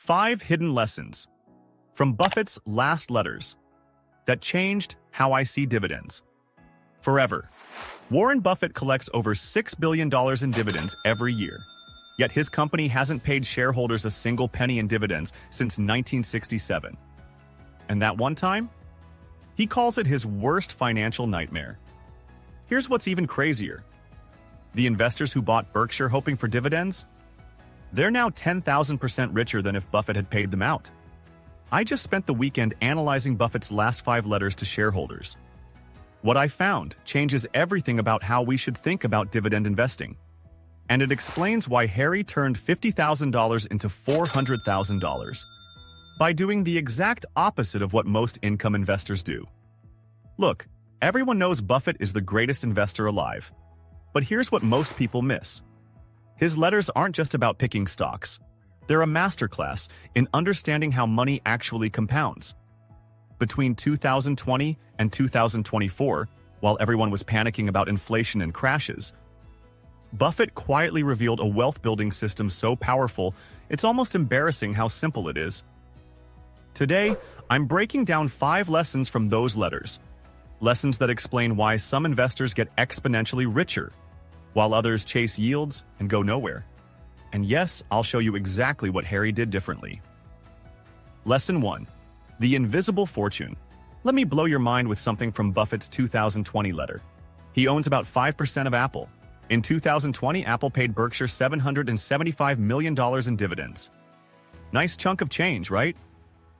5 hidden lessons from Buffett's last letters that changed how I see dividends forever. Warren Buffett collects over $6 billion in dividends every year, yet his company hasn't paid shareholders a single penny in dividends since 1967. And that one time? He calls it his worst financial nightmare. Here's what's even crazier. The investors who bought Berkshire hoping for dividends? They're now 10,000% richer than if Buffett had paid them out. I just spent the weekend analyzing Buffett's last 5 letters to shareholders. What I found changes everything about how we should think about dividend investing. And it explains why Harry turned $50,000 into $400,000 by doing the exact opposite of what most income investors do. Look, everyone knows Buffett is the greatest investor alive. But here's what most people miss. His letters aren't just about picking stocks. They're a masterclass in understanding how money actually compounds. Between 2020 and 2024, while everyone was panicking about inflation and crashes, Buffett quietly revealed a wealth-building system so powerful, it's almost embarrassing how simple it is. Today, I'm breaking down 5 lessons from those letters. Lessons that explain why some investors get exponentially richer, while others chase yields and go nowhere. And yes, I'll show you exactly what Harry did differently. Lesson 1. The invisible fortune. Let me blow your mind with something from Buffett's 2020 letter. He owns about 5% of Apple. In 2020, Apple paid Berkshire $775 million in dividends. Nice chunk of change, right?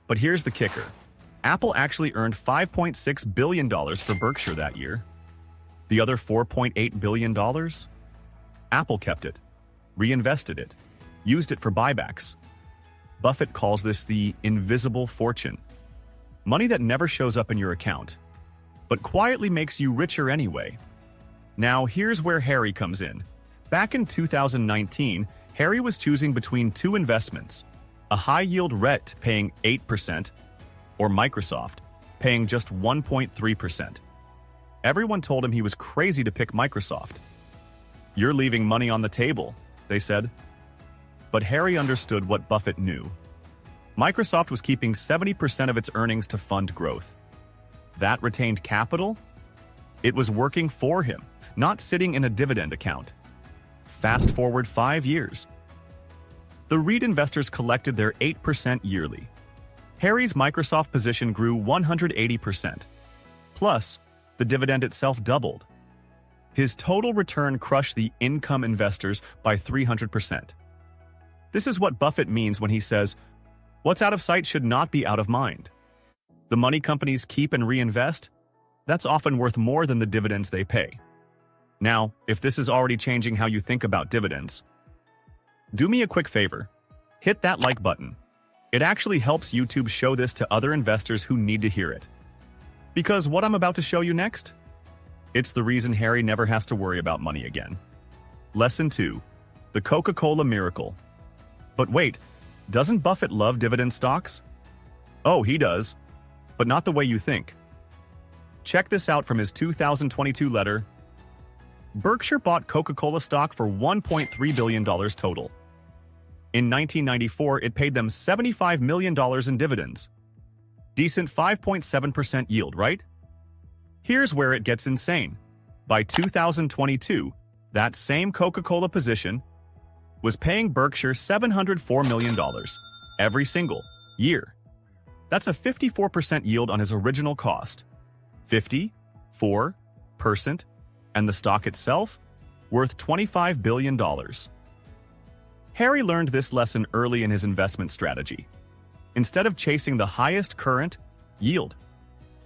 But here's the kicker. Apple actually earned $5.6 billion for Berkshire that year. The other $4.8 billion? Apple kept it, reinvested it, used it for buybacks. Buffett calls this the invisible fortune. Money that never shows up in your account, but quietly makes you richer anyway. Now, here's where Harry comes in. Back in 2019, Harry was choosing between 2 investments, a high-yield REIT paying 8%, or Microsoft, paying just 1.3%. Everyone told him he was crazy to pick Microsoft. "You're leaving money on the table," they said. But Harry understood what Buffett knew. Microsoft was keeping 70% of its earnings to fund growth. That retained capital? It was working for him, not sitting in a dividend account. Fast forward 5 years. The REIT investors collected their 8% yearly. Harry's Microsoft position grew 180%. Plus, the dividend itself doubled. His total return crushed the income investors by 300%. This is what Buffett means when he says, "What's out of sight should not be out of mind." The money companies keep and reinvest, that's often worth more than the dividends they pay. Now, if this is already changing how you think about dividends, do me a quick favor. Hit that like button. It actually helps YouTube show this to other investors who need to hear it. Because what I'm about to show you next? It's the reason Harry never has to worry about money again. Lesson 2. The Coca-Cola miracle. But wait, doesn't Buffett love dividend stocks? Oh, he does. But not the way you think. Check this out from his 2022 letter. Berkshire bought Coca-Cola stock for $1.3 billion total. In 1994, it paid them $75 million in dividends. Decent 5.7% yield, right? Here's where it gets insane. By 2022, that same Coca-Cola position was paying Berkshire $704 million every single year. That's a 54% yield on his original cost. 54%, and the stock itself worth $25 billion. Harry learned this lesson early in his investment strategy. Instead of chasing the highest current yield,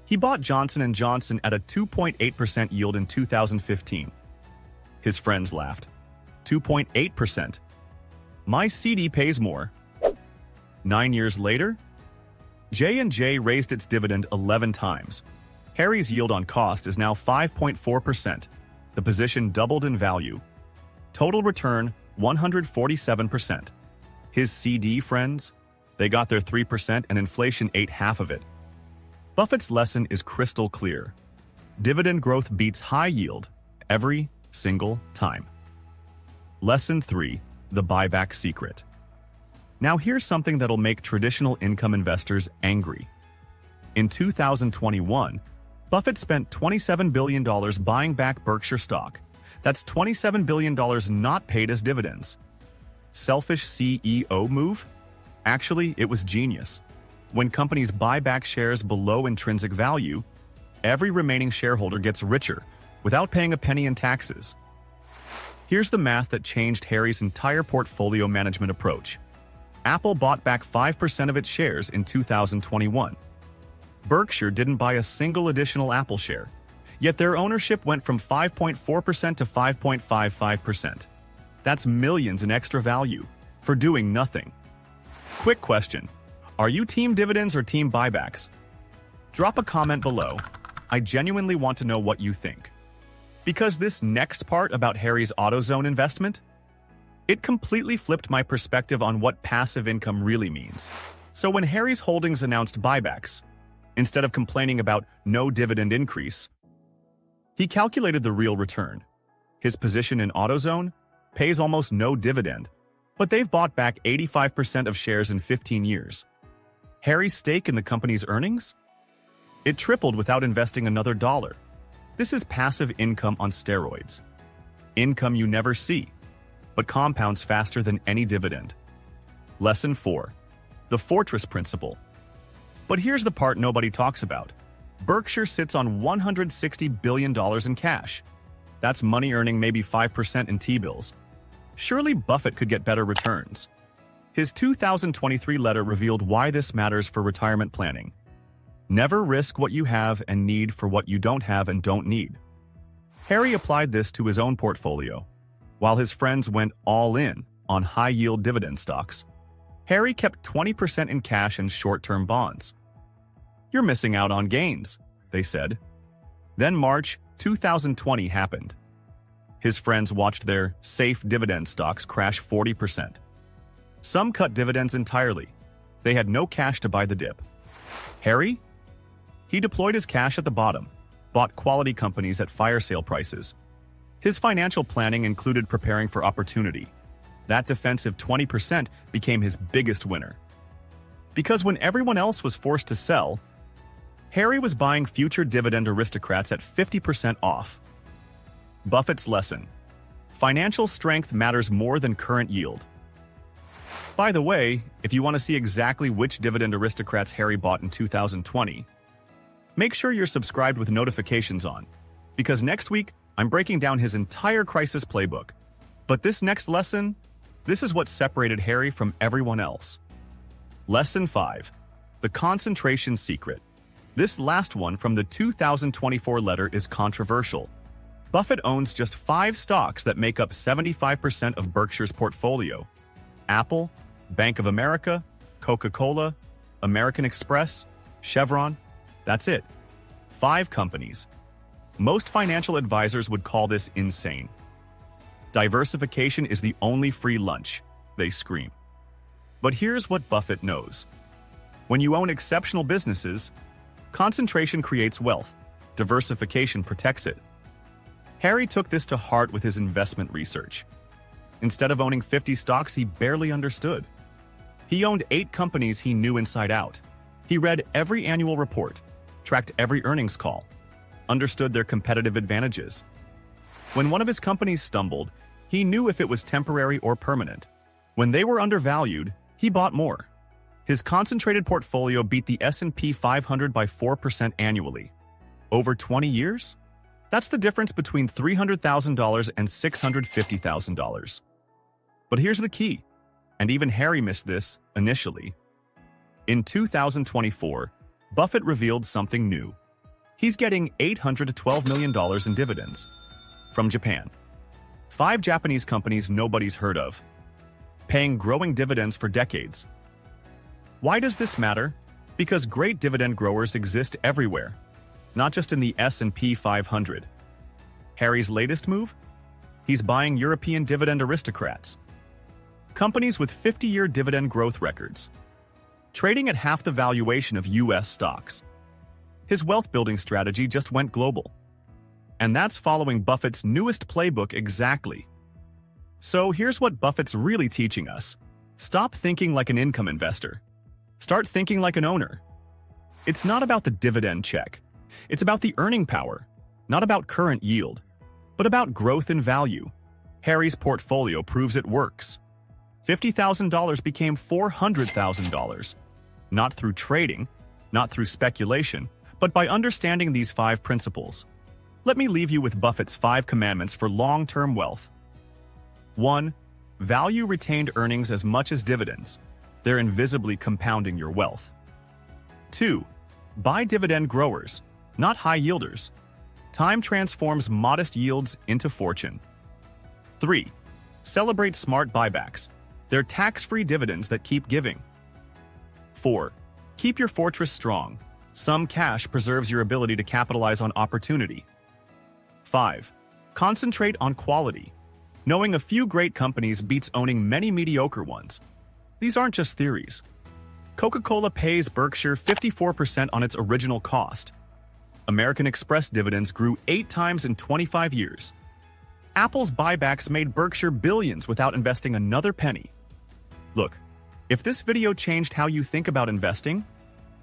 he bought Johnson & Johnson at a 2.8% yield in 2015. His friends laughed. 2.8%. My CD pays more. 9 years later, J&J raised its dividend 11 times. Harry's yield on cost is now 5.4%. The position doubled in value. Total return, 147%. His CD friends? They got their 3% and inflation ate half of it. Buffett's lesson is crystal clear. Dividend growth beats high yield every single time. Lesson 3. The buyback secret. Now here's something that'll make traditional income investors angry. In 2021, Buffett spent $27 billion buying back Berkshire stock. That's $27 billion not paid as dividends. Selfish CEO move? Actually, it was genius. When companies buy back shares below intrinsic value, every remaining shareholder gets richer without paying a penny in taxes. Here's the math that changed Harry's entire portfolio management approach. Apple bought back 5% of its shares in 2021. Berkshire didn't buy a single additional Apple share, yet their ownership went from 5.4% to 5.55%. That's millions in extra value for doing nothing. Quick question: are you team dividends or team buybacks? Drop a comment below. I genuinely want to know what you think. Because this next part about Harry's AutoZone investment, it completely flipped my perspective on what passive income really means. So when Harry's Holdings announced buybacks, instead of complaining about no dividend increase, he calculated the real return. His position in AutoZone pays almost no dividend, but they've bought back 85% of shares in 15 years. Harry's stake in the company's earnings? It tripled without investing another dollar. This is passive income on steroids. Income you never see, but compounds faster than any dividend. Lesson 4. The Fortress Principle. But here's the part nobody talks about. Berkshire sits on $160 billion in cash. That's money earning maybe 5% in T-bills. Surely Buffett could get better returns. His 2023 letter revealed why this matters for retirement planning. Never risk what you have and need for what you don't have and don't need. Harry applied this to his own portfolio. While his friends went all in on high-yield dividend stocks, Harry kept 20% in cash and short-term bonds. "You're missing out on gains," they said. Then March 2020 happened. His friends watched their safe dividend stocks crash 40%. Some cut dividends entirely. They had no cash to buy the dip. Harry? He deployed his cash at the bottom, bought quality companies at fire sale prices. His financial planning included preparing for opportunity. That defensive 20% became his biggest winner. Because when everyone else was forced to sell, Harry was buying future dividend aristocrats at 50% off. Buffett's lesson: financial strength matters more than current yield. By the way, if you want to see exactly which dividend aristocrats Harry bought in 2020, make sure you're subscribed with notifications on, because next week I'm breaking down his entire crisis playbook. But this next lesson, this is what separated Harry from everyone else. Lesson 5. The concentration secret. This last one from the 2024 letter is controversial. Buffett owns just 5 stocks that make up 75% of Berkshire's portfolio: Apple, Bank of America, Coca-Cola, American Express, Chevron. That's it. 5 companies. Most financial advisors would call this insane. Diversification is the only free lunch, they scream. But here's what Buffett knows. When you own exceptional businesses, concentration creates wealth. Diversification protects it. Harry took this to heart with his investment research. Instead of owning 50 stocks he barely understood, he owned 8 companies he knew inside out. He read every annual report, tracked every earnings call, understood their competitive advantages. When one of his companies stumbled, he knew if it was temporary or permanent. When they were undervalued, he bought more. His concentrated portfolio beat the S&P 500 by 4% annually. Over 20 years? That's the difference between $300,000 and $650,000. But here's the key, and even Harry missed this initially. In 2024, Buffett revealed something new. He's getting $812 million in dividends from Japan. 5 Japanese companies nobody's heard of, paying growing dividends for decades. Why does this matter? Because great dividend growers exist everywhere, not just in the S&P 500. Harry's latest move? He's buying European dividend aristocrats. Companies with 50-year dividend growth records, trading at half the valuation of US stocks. His wealth-building strategy just went global. And that's following Buffett's newest playbook exactly. So here's what Buffett's really teaching us. Stop thinking like an income investor. Start thinking like an owner. It's not about the dividend check. It's about the earning power, not about current yield, but about growth in value. Harry's portfolio proves it works. $50,000 became $400,000, not through trading, not through speculation, but by understanding these 5 principles. Let me leave you with Buffett's 5 commandments for long-term wealth. 1. Value retained earnings as much as dividends. They're invisibly compounding your wealth. 2. Buy dividend growers, not high yielders. Time transforms modest yields into fortune. 3. Celebrate smart buybacks. They're tax-free dividends that keep giving. 4. Keep your fortress strong. Some cash preserves your ability to capitalize on opportunity. 5. Concentrate on quality. Knowing a few great companies beats owning many mediocre ones. These aren't just theories. Coca-Cola pays Berkshire 54% on its original cost. American Express dividends grew 8 times in 25 years. Apple's buybacks made Berkshire billions without investing another penny. Look, if this video changed how you think about investing,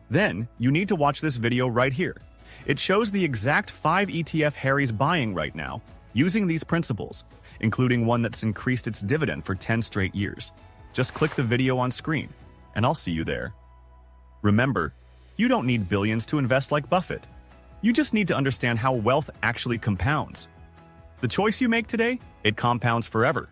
then you need to watch this video right here. It shows the exact 5 ETF Harry's buying right now, using these principles, including one that's increased its dividend for 10 straight years. Just click the video on screen, and I'll see you there. Remember, you don't need billions to invest like Buffett. You just need to understand how wealth actually compounds. The choice you make today, it compounds forever.